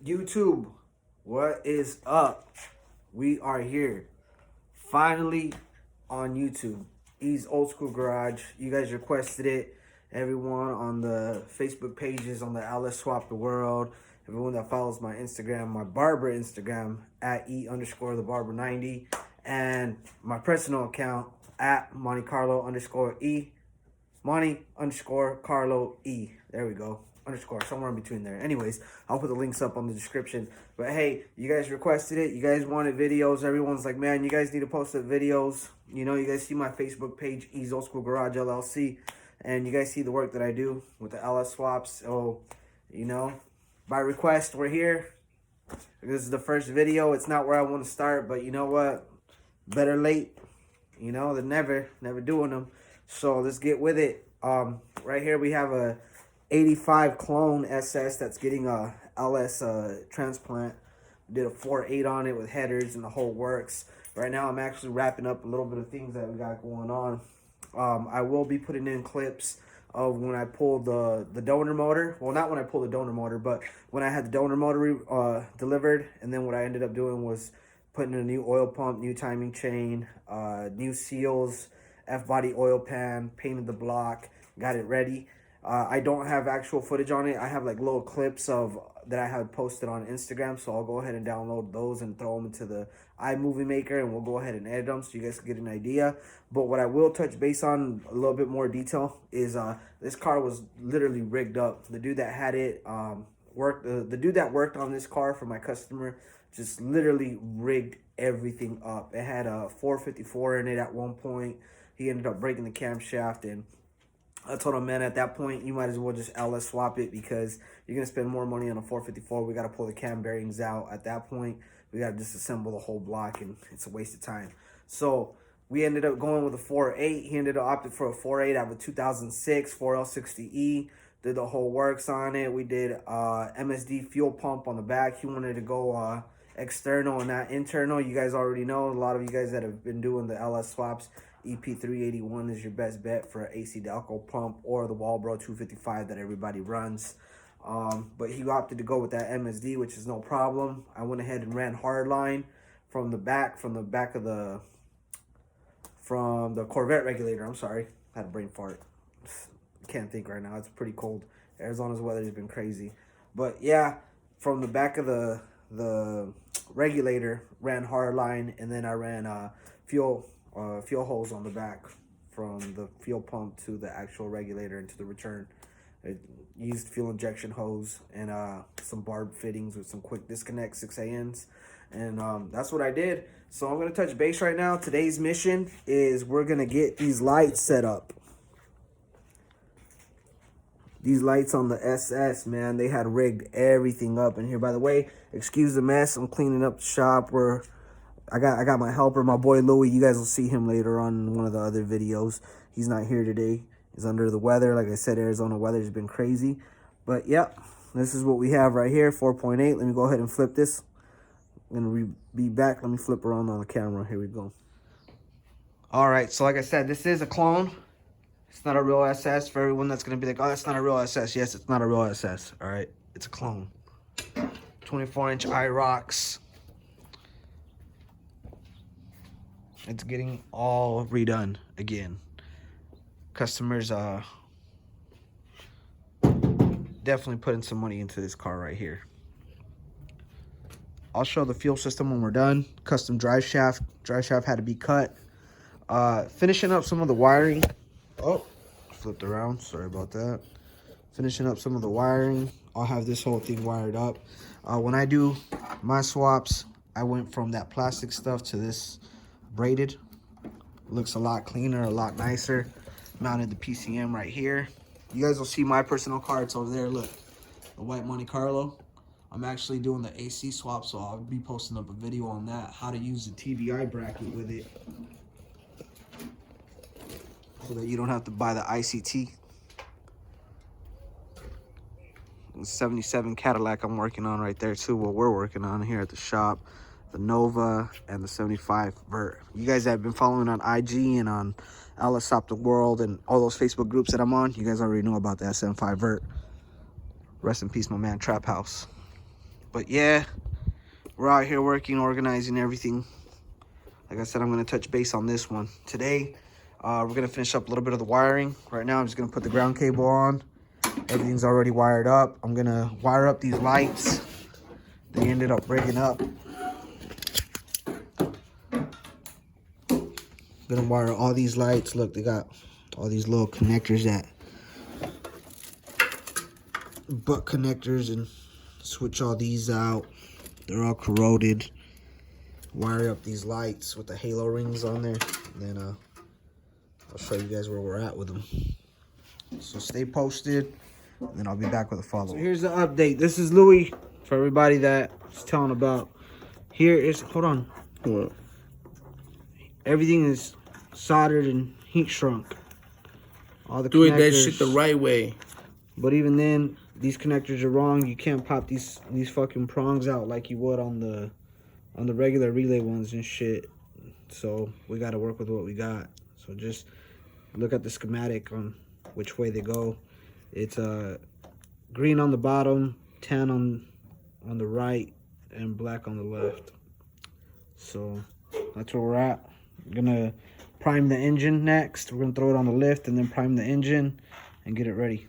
YouTube, what is up? We are here finally on YouTube. Ease Old School Garage. You guys requested it. Everyone on the Facebook pages, on the LS Swap the World, everyone that follows my Instagram, my barber Instagram at E_the barber90, and my personal account at Monte Carlo _E. Monte_Carlo E. There we go. Underscore, somewhere in between there. Anyways, I'll put the links up on the description. But hey, you guys requested it. You guys wanted videos. Everyone's like, man, you guys need to post the videos. You know, you guys see my Facebook page, Ease Old School Garage LLC. And you guys see the work that I do with the LS swaps. So, you know, by request, we're here. This is the first video. It's not where I want to start, but you know what? Better late, you know, than never. Never doing them. So let's get with it. Right here we have a 85 clone SS that's getting a LS transplant. Did a 4.8 on it with headers and the whole works. Right now I'm actually wrapping up a little bit of things that we got going on. I will be putting in clips of when I pulled the donor motor. Well, not when I pulled the donor motor, but when I had the donor motor delivered. And then what I ended up doing was putting in a new oil pump, new timing chain, new seals, F-body oil pan, painted the block, got it ready. I don't have actual footage on it. I have like little clips of that I have posted on Instagram, so I'll go ahead and download those and throw them into the iMovie Maker, and we'll go ahead and edit them so you guys can get an idea. But what I will touch base on a little bit more detail is this car was literally rigged up. The dude that had it the dude that worked on this car for my customer just literally rigged everything up. It had a 454 in it at one point. He ended up breaking the camshaft, and I told him, man, at that point, you might as well just LS swap it because you're going to spend more money on a 454. We got to pull the cam bearings out. At that point, we got to disassemble the whole block, and it's a waste of time. So we ended up going with a 4.8. He ended up opting for a 4.8 out of a 2006 4L60E. Did the whole works on it. We did MSD fuel pump on the back. He wanted to go external and not internal. You guys already know, a lot of you guys that have been doing the LS swaps, EP381 is your best bet for an AC Delco pump, or the Walbro 255 that everybody runs. But he opted to go with that MSD, which is no problem. I went ahead and ran hardline from the back of the Corvette regulator. I'm sorry, I had a brain fart. Can't think right now. It's pretty cold. Arizona's weather has been crazy. But yeah, from the back of the regulator, ran hardline, and then I ran fuel hose on the back from the fuel pump to the actual regulator and to the return. It used fuel injection hose and some barb fittings with some quick disconnect 6ANs, and that's what I did. So I'm going to touch base right now. Today's mission is we're going to get these lights set up. These lights on the SS, man, they had rigged everything up in here. By the way, excuse the mess. I'm cleaning up the shop where I got my helper, my boy Louie. You guys will see him later on in one of the other videos. He's not here today. He's under the weather. Like I said, Arizona weather has been crazy. But yep, this is what we have right here, 4.8. Let me go ahead and flip this. I'm going to be back. Let me flip around on the camera. Here we go. All right, so like I said, this is a clone. It's not a real SS. For everyone that's going to be like, oh, that's not a real SS. Yes, it's not a real SS. All right, it's a clone. 24-inch IROX. It's getting all redone again. Customers definitely putting some money into this car right here. I'll show the fuel system when we're done. Custom drive shaft. Drive shaft had to be cut. Finishing up some of the wiring. Oh, flipped around. Sorry about that. Finishing up some of the wiring. I'll have this whole thing wired up. When I do my swaps, I went from that plastic stuff to this braided. Looks a lot cleaner, a lot nicer. Mounted the PCM right here. You guys will see my personal car. It's over there. Look, the white Monte Carlo. I'm actually doing the AC swap, so I'll be posting up a video on that, how to use the TVI bracket with it, so that you don't have to buy the ICT. The 77 Cadillac I'm working on right there too. What we're working on here at the shop, the Nova and the 75 Vert. You guys that have been following on IG and on LS Swap the World and all those Facebook groups that I'm on, you guys already know about that 75 Vert. Rest in peace, my man Trap House. But yeah, we're out here working, organizing everything. Like I said, I'm going to touch base on this one. Today, we're going to finish up a little bit of the wiring. Right now, I'm just going to put the ground cable on. Everything's already wired up. I'm going to wire up these lights. They ended up breaking up. Gonna wire all these lights. Look, they got all these little connectors that butt connectors, and switch all these out. They're all corroded. Wire up these lights with the halo rings on there. And then I'll show you guys where we're at with them. So stay posted, and then I'll be back with a follow-up. So here's the update. This is Louis for everybody that's telling about. Here is, hold on. What? Everything is soldered and heat shrunk. All the Doing that connectors, shit the right way. But even then, these connectors are wrong. You can't pop these fucking prongs out like you would on the regular relay ones and shit. So we got to work with what we got. So just look at the schematic on which way they go. It's green on the bottom, tan on the right, and black on the left. So that's where we're at. We're gonna prime the engine next. We're gonna throw it on the lift and then prime the engine and get it ready.